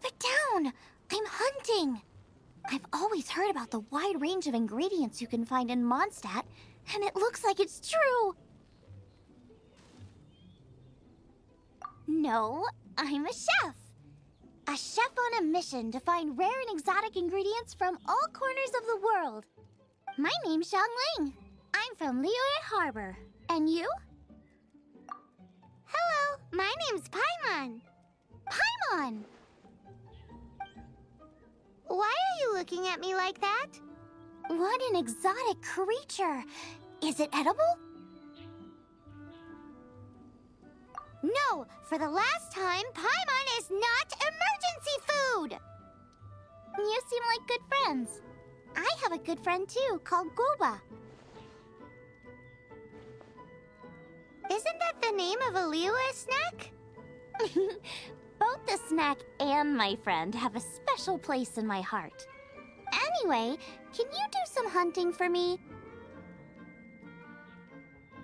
Keep it down! I'm hunting! I've always heard about the wide range of ingredients you can find in Mondstadt, and it looks like it's true! No, I'm a chef! A chef on a mission to find rare and exotic ingredients from all corners of the world. My name's Xiangling. I'm from Liyue Harbor. And you? Hello, my name's Paimon. Paimon! Why are you looking at me like that? What an exotic creature! Is it edible? No, for the last time, Paimon is not emergency food! You seem like good friends. I have a good friend too, called Goba. Isn't that the name of a Liyue snack? Both the snack and my friend have a special place in my heart. Anyway, can you do some hunting for me?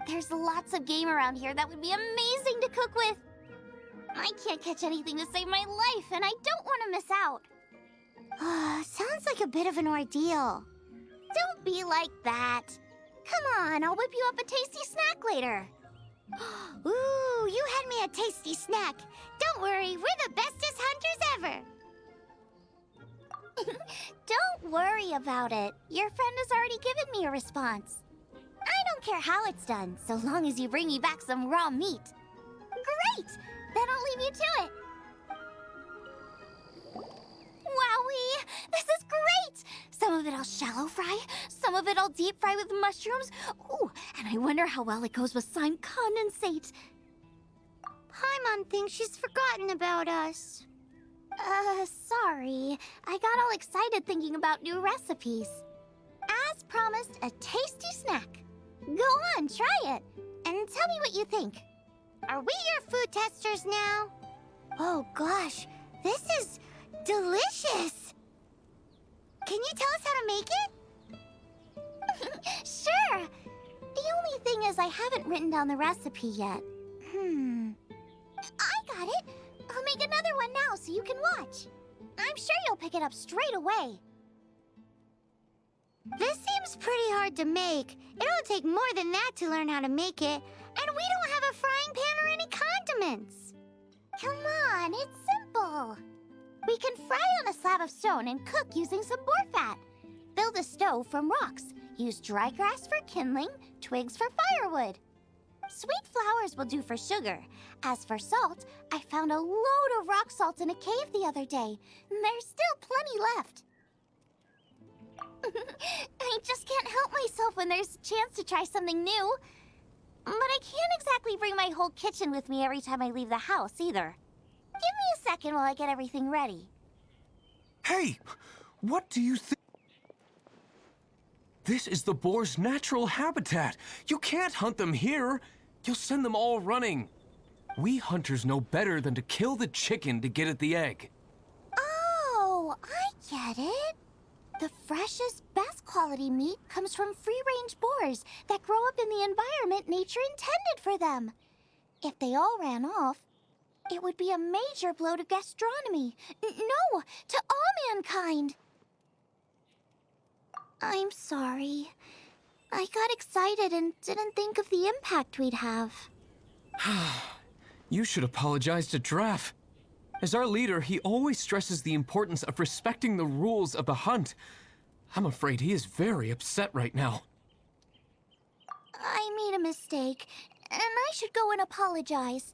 There's lots of game around here that would be amazing to cook with. I can't catch anything to save my life, and I don't want to miss out. Sounds like a bit of an ordeal. Don't be like that. Come on, I'll whip you up a tasty snack later. Ooh, you had me a tasty snack. Don't worry, we're the bestest hunters ever. Don't worry about it. Your friend has already given me a response. I don't care how it's done, so long as you bring me back some raw meat. Great! Then I'll leave you to it. Wowee! This is great! Some of it I'll shallow fry, some of it I'll deep fry with mushrooms. Ooh, and I wonder how well it goes with slime condensate. Paimon thinks she's forgotten about us. Sorry. I got all excited thinking about new recipes. As promised, a tasty snack. Go on, try it, and tell me what you think. Are we your food testers now? Oh gosh, this is delicious! Can you tell us how to make it? Sure! The only thing is I haven't written down the recipe yet. I got it! I'll make another one now so you can watch. I'm sure you'll pick it up straight away. This seems pretty hard to make. It'll take more than that to learn how to make it. And we don't have a frying pan or any condiments. Come on, it's simple. We can fry on a slab of stone and cook using some boar fat. Build a stove from rocks. Use dry grass for kindling, twigs for firewood. Sweet flowers will do for sugar. As for salt, I found a load of rock salt in a cave the other day. There's still plenty left. I just can't help myself when there's a chance to try something new. But I can't exactly bring my whole kitchen with me every time I leave the house, either. Give me a second while I get everything ready. Hey! What do you think? This is the boar's natural habitat. You can't hunt them here. You'll send them all running. We hunters know better than to kill the chicken to get at the egg. Oh, I get it. The freshest, best quality meat comes from free-range boars that grow up in the environment nature intended for them. If they all ran off, it would be a major blow to gastronomy. No, to all mankind. I'm sorry. I got excited and didn't think of the impact we'd have. You should apologize to Draff. As our leader, he always stresses the importance of respecting the rules of the hunt. I'm afraid he is very upset right now. I made a mistake, and I should go and apologize.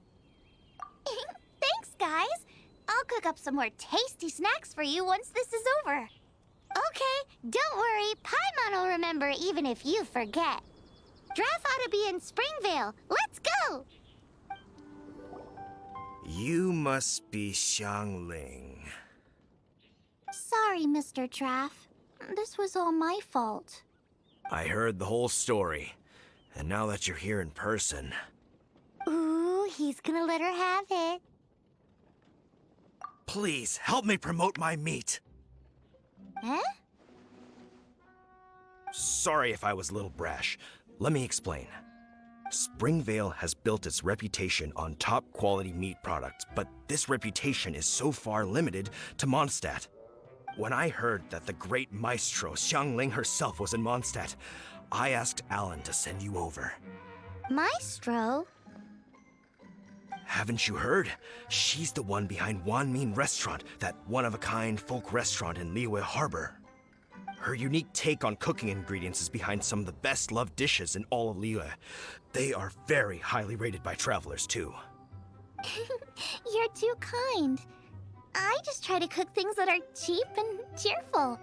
Thanks, guys. I'll cook up some more tasty snacks for you once this is over. Okay, don't worry. Paimon will remember even if you forget. Draff ought to be in Springvale. Let's go! You must be Xiangling. Sorry, Mr. Draff. This was all my fault. I heard the whole story, and now that you're here in person... Ooh, he's gonna let her have it. Please, help me promote my meat. Huh? Sorry if I was a little brash. Let me explain. Springvale has built its reputation on top-quality meat products, but this reputation is so far limited to Mondstadt. When I heard that the great maestro Xiangling herself was in Mondstadt, I asked Alan to send you over. Maestro? Haven't you heard? She's the one behind Wanmin Restaurant, that one-of-a-kind folk restaurant in Liyue Harbor. Her unique take on cooking ingredients is behind some of the best-loved dishes in all of Liyue. They are very highly rated by travelers, too. You're too kind. I just try to cook things that are cheap and cheerful.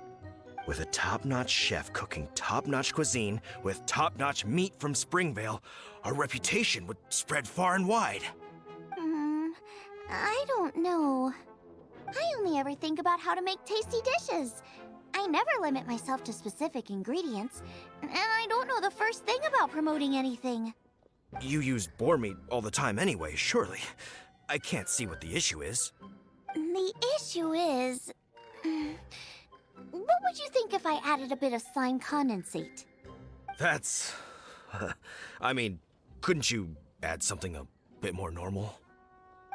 With a top-notch chef cooking top-notch cuisine with top-notch meat from Springvale, our reputation would spread far and wide. I don't know. I only ever think about how to make tasty dishes. I never limit myself to specific ingredients, and I don't know the first thing about promoting anything. You use boar meat all the time anyway, surely. I can't see what the issue is. The issue is... What would you think if I added a bit of slime condensate? That's... I mean, couldn't you add something a bit more normal?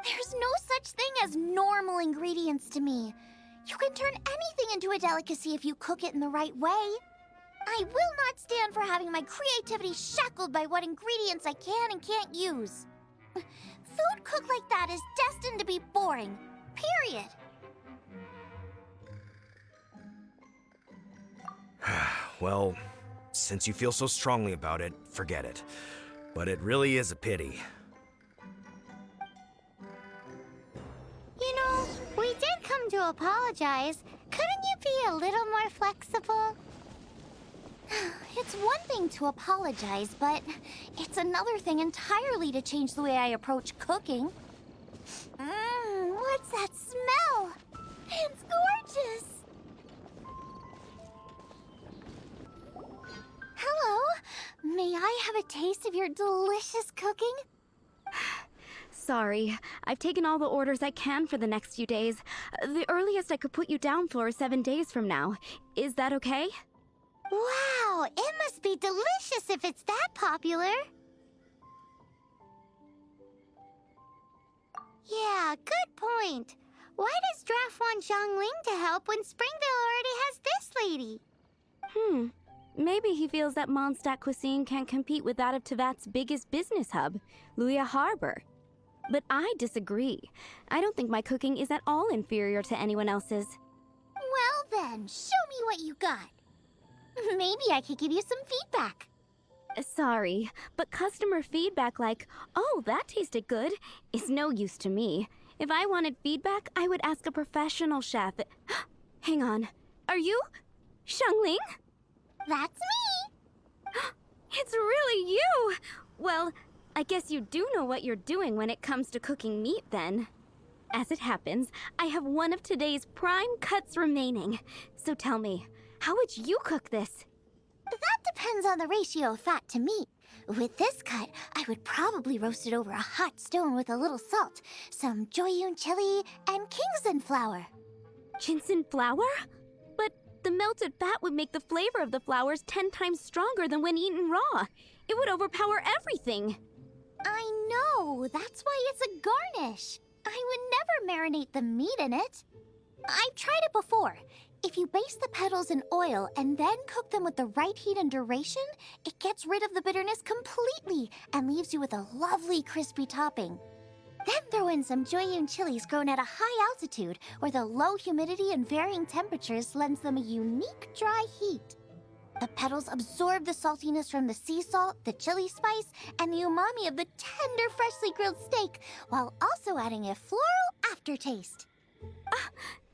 There's no such thing as normal ingredients to me. You can turn anything into a delicacy if you cook it in the right way. I will not stand for having my creativity shackled by what ingredients I can and can't use. Food cooked like that is destined to be boring. Period. Well, since you feel so strongly about it, forget it. But it really is a pity. You know, we did come to apologize. Couldn't you be a little more flexible? It's one thing to apologize, but it's another thing entirely to change the way I approach cooking. What's that smell? It's gorgeous! Hello, may I have a taste of your delicious cooking? Sorry, I've taken all the orders I can for the next few days. The earliest I could put you down for is 7 days from now. Is that okay? Wow, it must be delicious if it's that popular. Yeah, good point. Why does Draft want Xiangling to help when Springvale already has this lady? Maybe he feels that Mondstadt cuisine can't compete with that of Tevat's biggest business hub, Liyue Harbor. But I disagree. I don't think my cooking is at all inferior to anyone else's. Well then, show me what you got. Maybe I could give you some feedback. Sorry, but customer feedback like, "Oh, that tasted good," is no use to me. If I wanted feedback, I would ask a professional chef. Hang on. Are you Xiangling? That's me! It's really you! Well, I guess you do know what you're doing when it comes to cooking meat, then. As it happens, I have one of today's prime cuts remaining. So tell me, how would you cook this? That depends on the ratio of fat to meat. With this cut, I would probably roast it over a hot stone with a little salt, some Joyun chili, and Kingston flour. Ginseng flour? But the melted fat would make the flavor of the flowers 10 times stronger than when eaten raw. It would overpower everything. I know, that's why it's a garnish. I would never marinate the meat in it. I've tried it before. If you baste the petals in oil and then cook them with the right heat and duration, it gets rid of the bitterness completely and leaves you with a lovely crispy topping. Then throw in some Joyun chilies grown at a high altitude where the low humidity and varying temperatures lends them a unique dry heat. The petals absorb the saltiness from the sea salt, the chili spice, and the umami of the tender, freshly grilled steak, while also adding a floral aftertaste.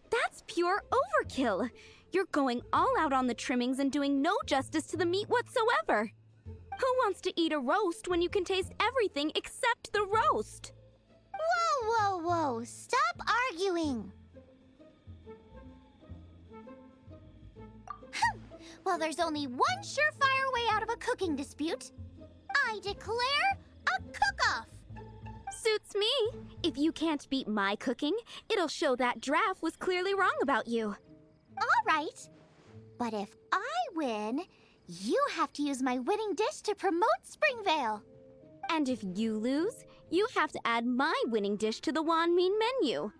That's pure overkill. You're going all out on the trimmings and doing no justice to the meat whatsoever. Who wants to eat a roast when you can taste everything except the roast? Whoa, whoa, whoa! Stop arguing! Well, there's only one surefire way out of a cooking dispute. I declare a cook-off! Suits me. If you can't beat my cooking, it'll show that Draft was clearly wrong about you. All right. But if I win, you have to use my winning dish to promote Springvale. And if you lose, you have to add my winning dish to the Wanmin menu.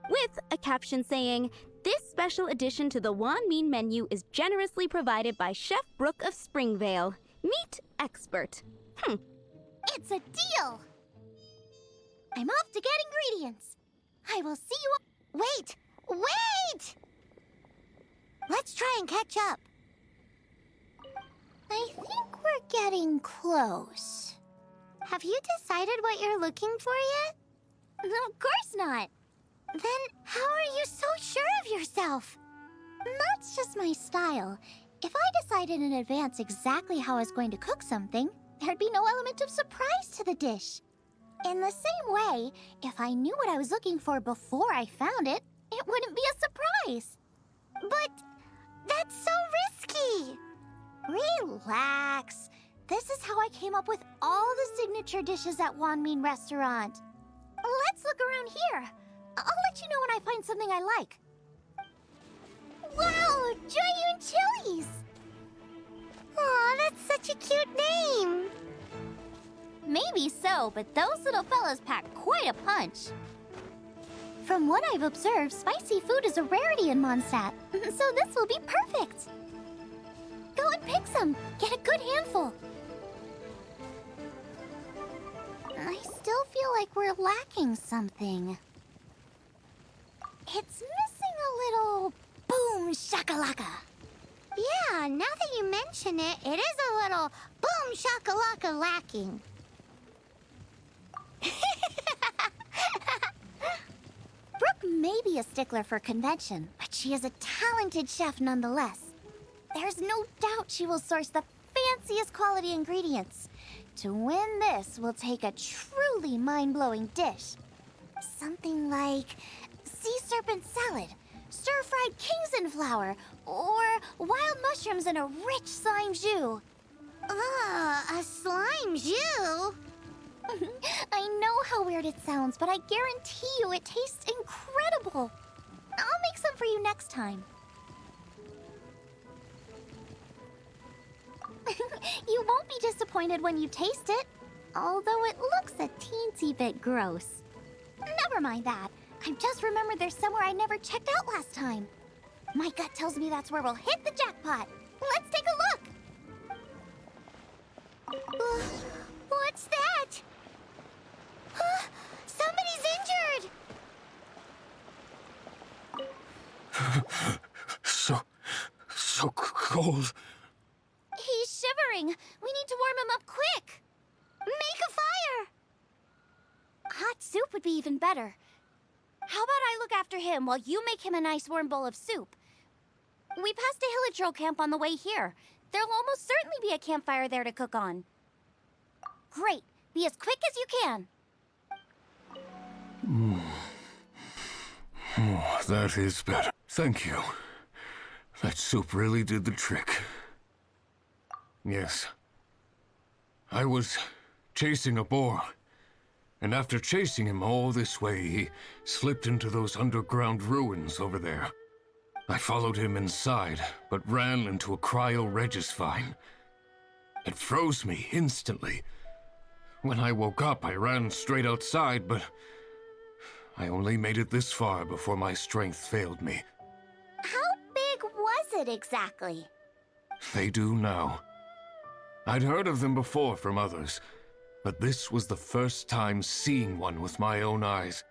With a caption saying, "This special addition to the Wanmin menu is generously provided by Chef Brooke of Springvale, meat expert." It's a deal! I'm off to get ingredients. I will see you... Wait! Wait! Let's try and catch up. I think we're getting close. Have you decided what you're looking for yet? Of course not. Then how are you so sure of yourself? That's just my style. If I decided in advance exactly how I was going to cook something, there'd be no element of surprise to the dish. In the same way, if I knew what I was looking for before I found it, it wouldn't be a surprise. But that's so risky. Relax. This is how I came up with all the signature dishes at Wanmin Restaurant. Let's look around here. I'll let you know when I find something I like. Wow, Giant Chilies! Aw, that's such a cute name. Maybe so, but those little fellas pack quite a punch. From what I've observed, spicy food is a rarity in Mondstadt, so this will be perfect. Go and pick some. Get a good handful. I still feel like we're lacking something. It's missing a little boom shakalaka. Yeah, now that you mention it, it is a little boom shakalaka lacking. Brooke may be a stickler for convention, but she is a talented chef nonetheless. There's no doubt she will source the fanciest quality ingredients. To win this, we'll take a truly mind-blowing dish. Something like sea serpent salad, stir-fried Kingston flour, or wild mushrooms in a rich slime jus. A slime jus? I know how weird it sounds, but I guarantee you it tastes incredible. I'll make some for you next time. You won't be disappointed when you taste it, although it looks a teensy bit gross. Never mind that. I've just remembered there's somewhere I never checked out last time. My gut tells me that's where we'll hit the jackpot. Let's take a look. What's that? Somebody's injured. So cold. He's shivering. We need to warm him up quick. Make a fire. Hot soup would be even better. How about I look after him while you make him a nice warm bowl of soup? We passed a Hillitro camp on the way here. There'll almost certainly be a campfire there to cook on. Great. Be as quick as you can. Oh, that is better. Thank you. That soup really did the trick. Yes. I was chasing a boar. And after chasing him all this way, he slipped into those underground ruins over there. I followed him inside, but ran into a cryo-regis vine. It froze me instantly. When I woke up, I ran straight outside, but I only made it this far before my strength failed me. How big was it exactly? They do now. I'd heard of them before from others, but this was the first time seeing one with my own eyes.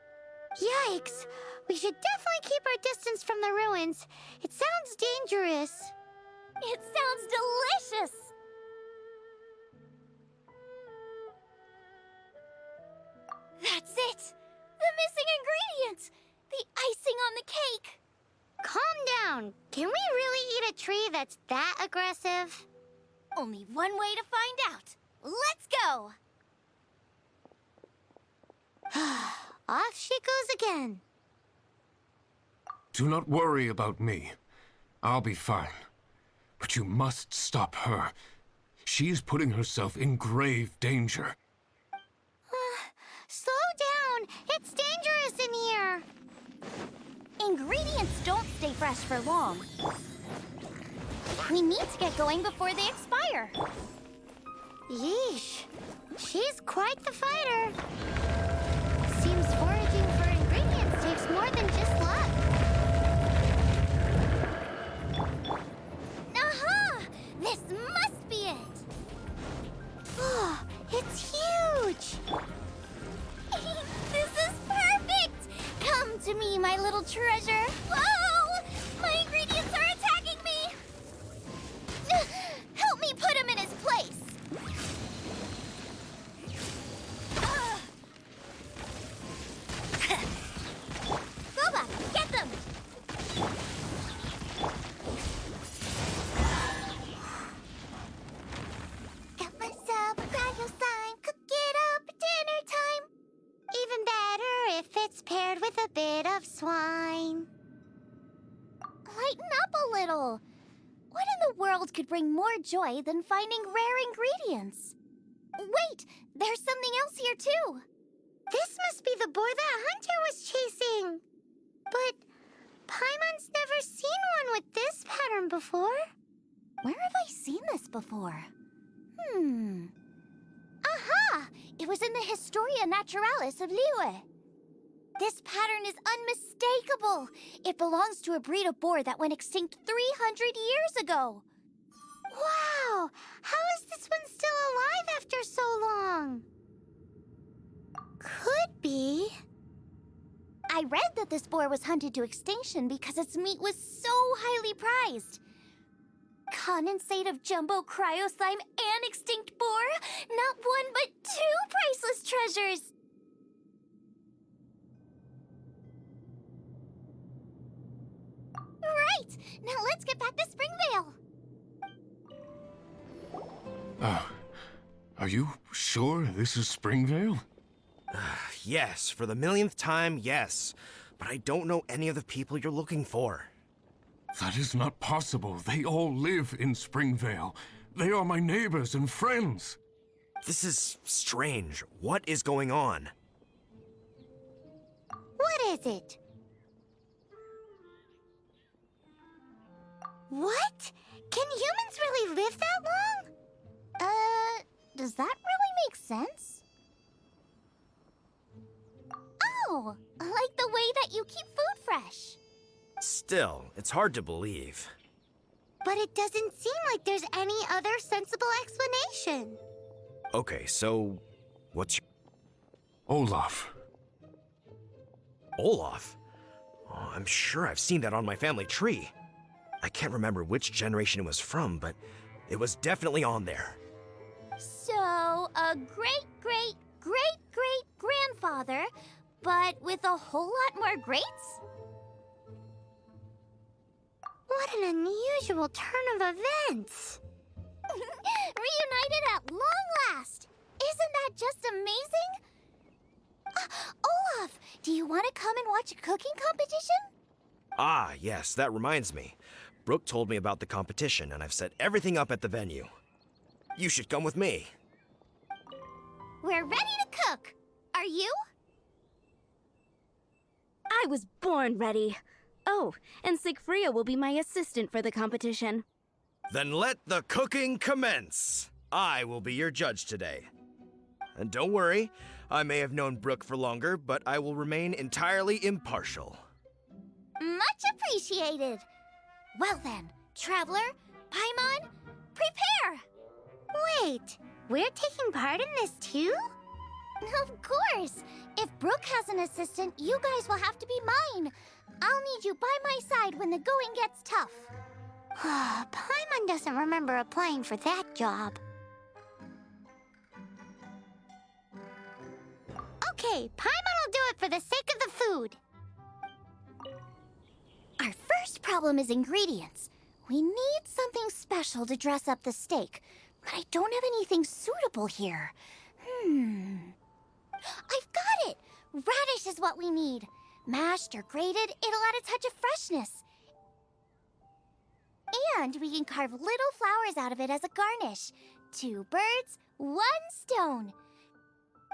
Yikes! We should definitely keep our distance from the ruins. It sounds dangerous. It sounds delicious! That's it! The missing ingredients! The icing on the cake! Calm down. Can we really eat a tree that's that aggressive? Only one way to find out. Let's go! Off she goes again. Do not worry about me. I'll be fine. But you must stop her. She is putting herself in grave danger. Slow down. It's dangerous in here. Ingredients don't stay fresh for long. We need to get going before they expire. Yeesh. She's quite the fighter. Seems foraging for ingredients takes more than just luck. Aha! This must be it! Oh, it's huge! This is perfect! Come to me, my little treasure. Whoa! My ingredients are attacking me! Help me put him in his place! Boba, get them! Got myself a cryo sign, cook it up at dinner time. Even better if it's paired with a bit of swine. Lighten up a little. What in the world could bring more joy than finding rare ingredients? Wait, there's something else here too. This must be the boar that Hunter was chasing. But Paimon's never seen one with this pattern before. Where have I seen this before? Aha! It was in the Historia Naturalis of Liyue. This pattern is unmistakable. It belongs to a breed of boar that went extinct 300 years ago. Wow! How is this one still alive after so long? Could be. I read that this boar was hunted to extinction because its meat was so highly prized. Condensate of jumbo cryo slime and extinct boar? Not one, but two priceless treasures! Right! Now let's get back to Springvale! Are you sure this is Springvale? Yes, for the millionth time, yes. But I don't know any of the people you're looking for. That is not possible. They all live in Springvale. They are my neighbors and friends. This is strange. What is going on? What is it? What? Can humans really live that long? Does that really make sense? Oh, like the way that you keep food fresh. Still, it's hard to believe. But it doesn't seem like there's any other sensible explanation. Okay, so what's your... Olaf. Olaf? Oh, I'm sure I've seen that on my family tree. I can't remember which generation it was from, but it was definitely on there. So, a great-great-great-great-grandfather, but with a whole lot more greats? What an unusual turn of events! Reunited at long last! Isn't that just amazing? Olaf, do you want to come and watch a cooking competition? Ah, yes, that reminds me. Brooke told me about the competition, and I've set everything up at the venue. You should come with me. We're ready to cook. Are you? I was born ready. Oh, and Sigfria will be my assistant for the competition. Then let the cooking commence. I will be your judge today. And don't worry, I may have known Brooke for longer, but I will remain entirely impartial. Much appreciated. Well then, Traveler, Paimon, prepare! Wait, we're taking part in this too? Of course! If Brooke has an assistant, you guys will have to be mine. I'll need you by my side when the going gets tough. Paimon doesn't remember applying for that job. Okay, Paimon will do it for the sake of the food. Our first problem is ingredients. We need something special to dress up the steak, but I don't have anything suitable here. I've got it! Radish is what we need. Mashed or grated, it'll add a touch of freshness. And we can carve little flowers out of it as a garnish. 2 birds, 1 stone.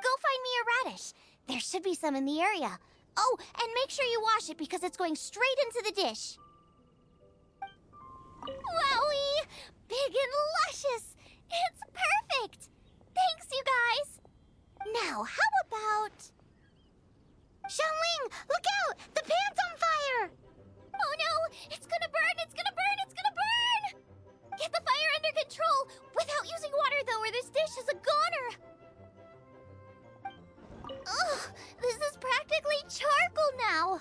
Go find me a radish. There should be some in the area. Oh, and make sure you wash it because it's going straight into the dish. Wowie! Big and luscious! It's perfect! This dish is a goner! Ugh, this is practically charcoal now!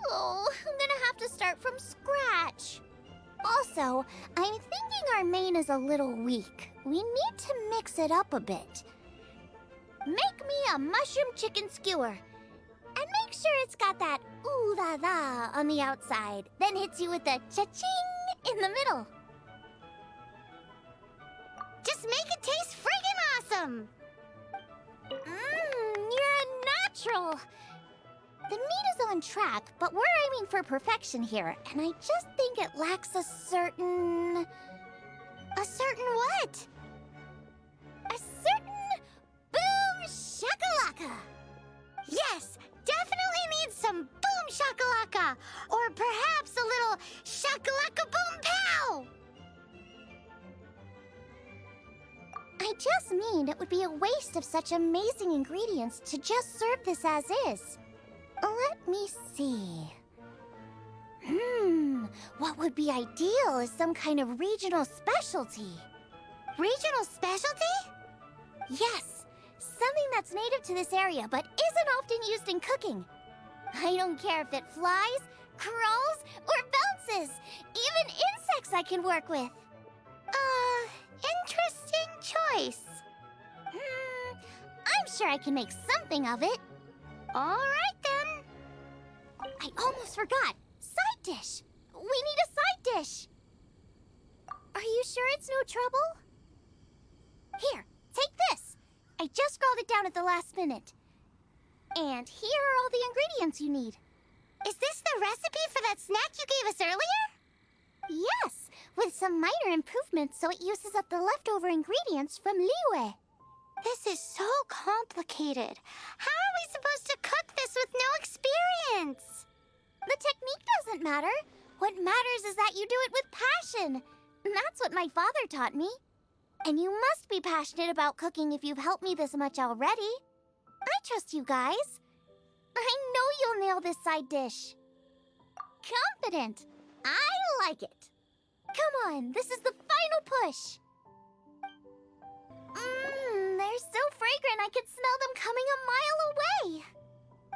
Oh, I'm gonna have to start from scratch. Also, I'm thinking our main is a little weak. We need to mix it up a bit. Make me a mushroom chicken skewer. And make sure it's got that ooh la la on the outside, then hits you with the cha-ching in the middle. Just make it taste friggin' awesome! You're a natural! The meat is on track, but we're aiming for perfection here, and I just think it lacks a certain... A certain what? A certain boom shakalaka! Yes, definitely needs some boom shakalaka! Or perhaps a little shakalaka boom pow! I just mean it would be a waste of such amazing ingredients to just serve this as is. Let me see. What would be ideal is some kind of regional specialty. Regional specialty? Yes, something that's native to this area but isn't often used in cooking. I don't care if it flies, crawls, or bounces. Even insects I can work with. Interesting choice. I'm sure I can make something of it. All right, then. I almost forgot. Side dish. We need a side dish. Are you sure it's no trouble? Here, take this. I just scrawled it down at the last minute. And here are all the ingredients you need. Is this the recipe for that snack you gave us earlier? Yes, with some minor improvements so it uses up the leftover ingredients from Liyue. This is so complicated. How are we supposed to cook this with no experience? The technique doesn't matter. What matters is that you do it with passion. That's what my father taught me. And you must be passionate about cooking if you've helped me this much already. I trust you guys. I know you'll nail this side dish. Confident. I like it. Come on, this is the final push. They're so fragrant I could smell them coming a mile away.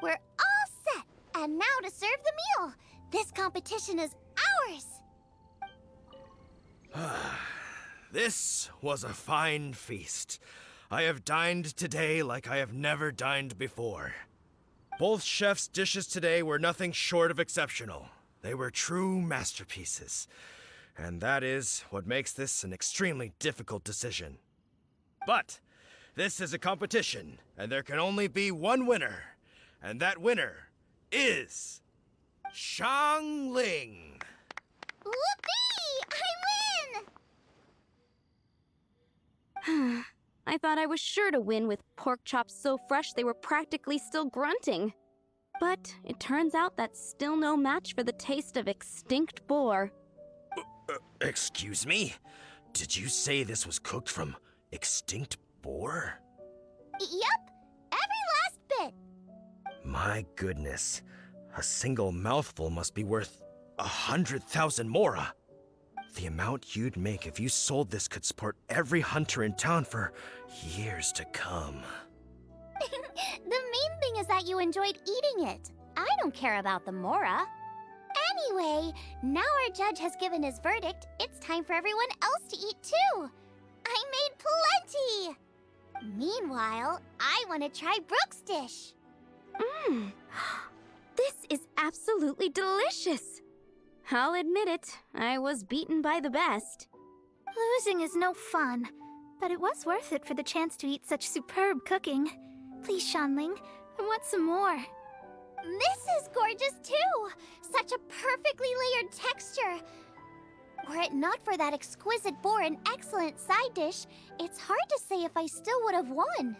We're all set, and now to serve the meal. This competition is ours. This was a fine feast. I have dined today like I have never dined before. Both chefs' dishes today were nothing short of exceptional. They were true masterpieces. And that is what makes this an extremely difficult decision. But this is a competition, and there can only be one winner. And that winner is Xiangling. Whoopee! I win! I thought I was sure to win with pork chops so fresh they were practically still grunting. But it turns out that's still no match for the taste of extinct boar. Excuse me? Did you say this was cooked from extinct boar? Yep, every last bit. My goodness. A single mouthful must be worth 100,000 mora. The amount you'd make if you sold this could support every hunter in town for years to come. The main thing is that you enjoyed eating it. I don't care about the mora. Anyway, now our judge has given his verdict. It's time for everyone else to eat too. I made plenty. Meanwhile, I want to try Brooke's dish. This is absolutely delicious. I'll admit it, I was beaten by the best. Losing is no fun, but it was worth it for the chance to eat such superb cooking. Please, Xiangling, I want some more. This is gorgeous too! Such a perfectly layered texture. Were it not for that exquisite boar and excellent side dish, it's hard to say if I still would have won.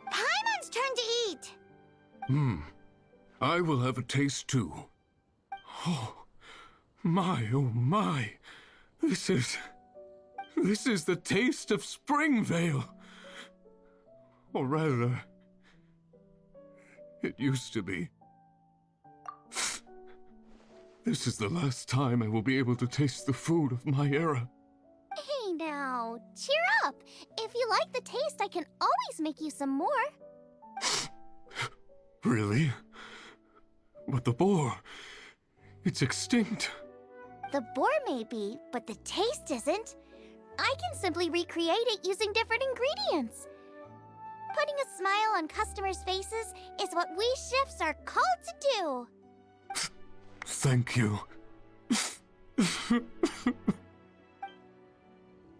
Paimon's turn to eat! I will have a taste too. Oh my. This is the taste of Springvale. Or rather, it used to be. This is the last time I will be able to taste the food of my era. Hey, Now, cheer up. If you like the taste, I can always make you some more. Really? But the boar, it's extinct. The boar may be, but the taste isn't. I can simply recreate it using different ingredients. Putting a smile on customers' faces is what we chefs are called to do. Thank you.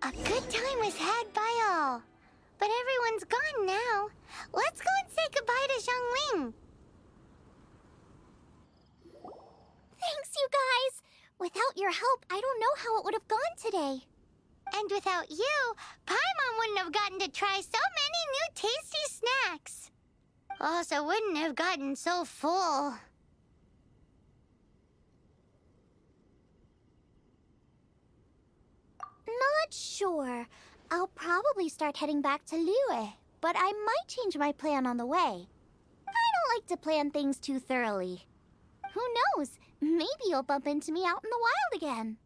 A good time was had by all. But everyone's gone now. Let's go and say goodbye to Xiangling. Thanks, you guys. Without your help, I don't know how it would have gone today. And without you, Paimon wouldn't have gotten to try so many new tasty snacks. Also wouldn't have gotten so full. Not sure. I'll probably start heading back to Liyue, but I might change my plan on the way. I don't like to plan things too thoroughly. Who knows? Maybe you'll bump into me out in the wild again.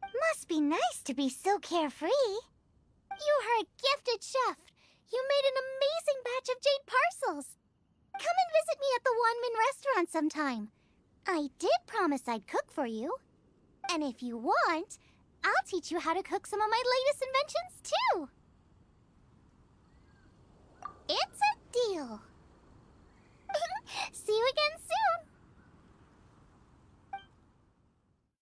Must be nice to be so carefree. You are a gifted chef. You made an amazing batch of jade parcels. Come and visit me at the Wanmin restaurant sometime. I did promise I'd cook for you. And if you want, I'll teach you how to cook some of my latest inventions, too. It's a deal.